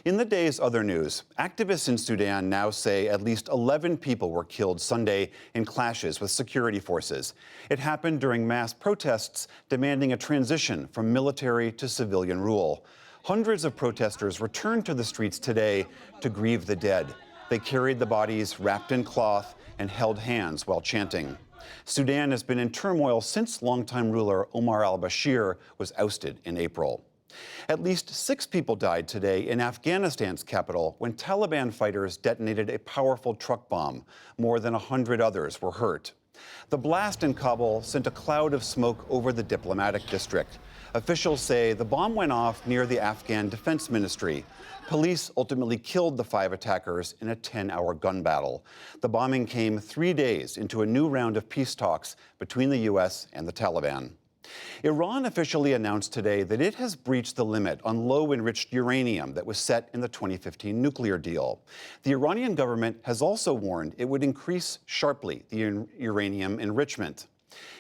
In the day's other news, activists in Sudan now say at least 11 people were killed Sunday in clashes with security forces. It happened during mass protests demanding a transition from military to civilian rule. Hundreds of protesters returned to the streets today to grieve the dead. They carried the bodies wrapped in cloth and held hands while chanting. Sudan has been in turmoil since longtime ruler Omar al-Bashir was ousted in April. At least 6 people died today in Afghanistan's capital when Taliban fighters detonated a powerful truck bomb. More than 100 others were hurt. The blast in Kabul sent a cloud of smoke over the diplomatic district. Officials say the bomb went off near the Afghan Defense Ministry. Police ultimately killed the 5 attackers in a 10-hour gun battle. The bombing came 3 days into a new round of peace talks between the U.S. and the Taliban. Iran officially announced today that it has breached the limit on low-enriched uranium that was set in the 2015 nuclear deal. The Iranian government has also warned it would increase sharply the uranium enrichment.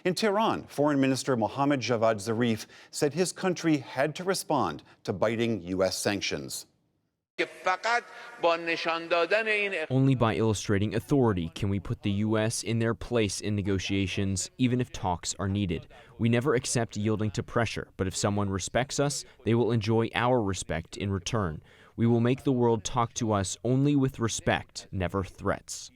In Tehran, Foreign Minister Mohammad Javad Zarif said his country had to respond to biting U.S. sanctions. Only by illustrating authority can we put the U.S. in their place in negotiations, even if talks are needed. We never accept yielding to pressure, but if someone respects us, they will enjoy our respect in return. We will make the world talk to us only with respect, never threats.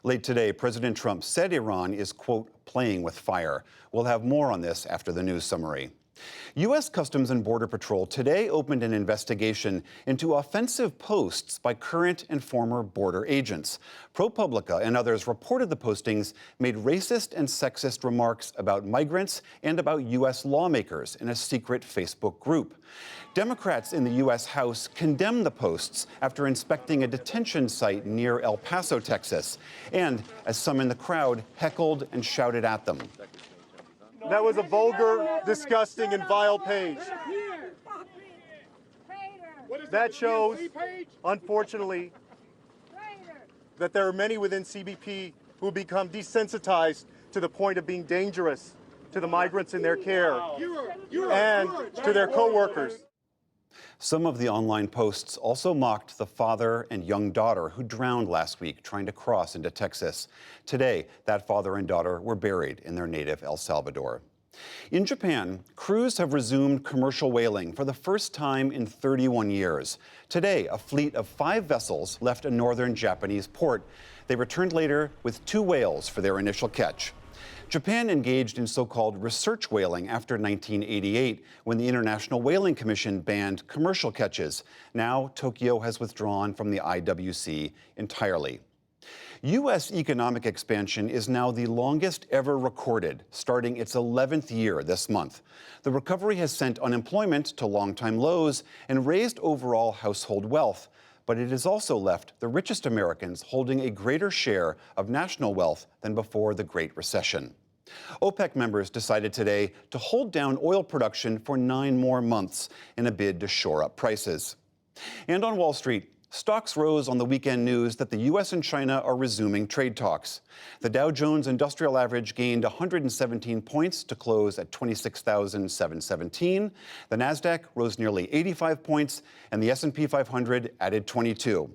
Late today, President Trump said Iran is, quote, playing with fire. We'll have more on this after the news summary. U.S. Customs and Border Patrol today opened an investigation into offensive posts by current and former border agents. ProPublica and others reported the postings made racist and sexist remarks about migrants and about U.S. lawmakers in a secret Facebook group. Democrats in the U.S. House condemned the posts after inspecting a detention site near El Paso, Texas, and as some in the crowd heckled and shouted at them. That was a vulgar, disgusting, and vile page. That shows, unfortunately, that there are many within CBP who become desensitized to the point of being dangerous to the migrants in their care and to their co-workers. Some of the online posts also mocked the father and young daughter who drowned last week trying to cross into Texas. Today, that father and daughter were buried in their native El Salvador. In Japan, crews have resumed commercial whaling for the first time in 31 years. Today, a fleet of 5 vessels left a northern Japanese port. They returned later with 2 whales for their initial catch. Japan engaged in so-called research whaling after 1988, when the International Whaling Commission banned commercial catches. Now, Tokyo has withdrawn from the IWC entirely. U.S. economic expansion is now the longest ever recorded, starting its 11th year this month. The recovery has sent unemployment to long-time lows and raised overall household wealth, but it has also left the richest Americans holding a greater share of national wealth than before the Great Recession. OPEC members decided today to hold down oil production for 9 more months in a bid to shore up prices. And on Wall Street, stocks rose on the weekend news that the U.S. and China are resuming trade talks. The Dow Jones Industrial Average gained 117 points to close at 26,717. The Nasdaq rose nearly 85 points, and the S&P 500 added 22.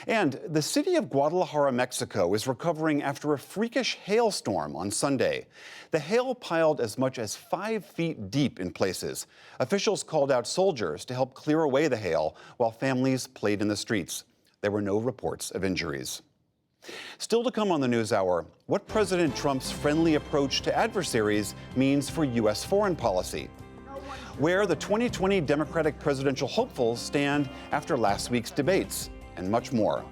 And the city of Guadalajara, Mexico, is recovering after a freakish hailstorm on Sunday. The hail piled as much as 5 feet deep in places. Officials called out soldiers to help clear away the hail while families played in the streets. There were no reports of injuries. Still to come on the NewsHour, what President Trump's friendly approach to adversaries means for U.S. foreign policy. Where the 2020 Democratic presidential hopefuls stand after last week's debates, and much more.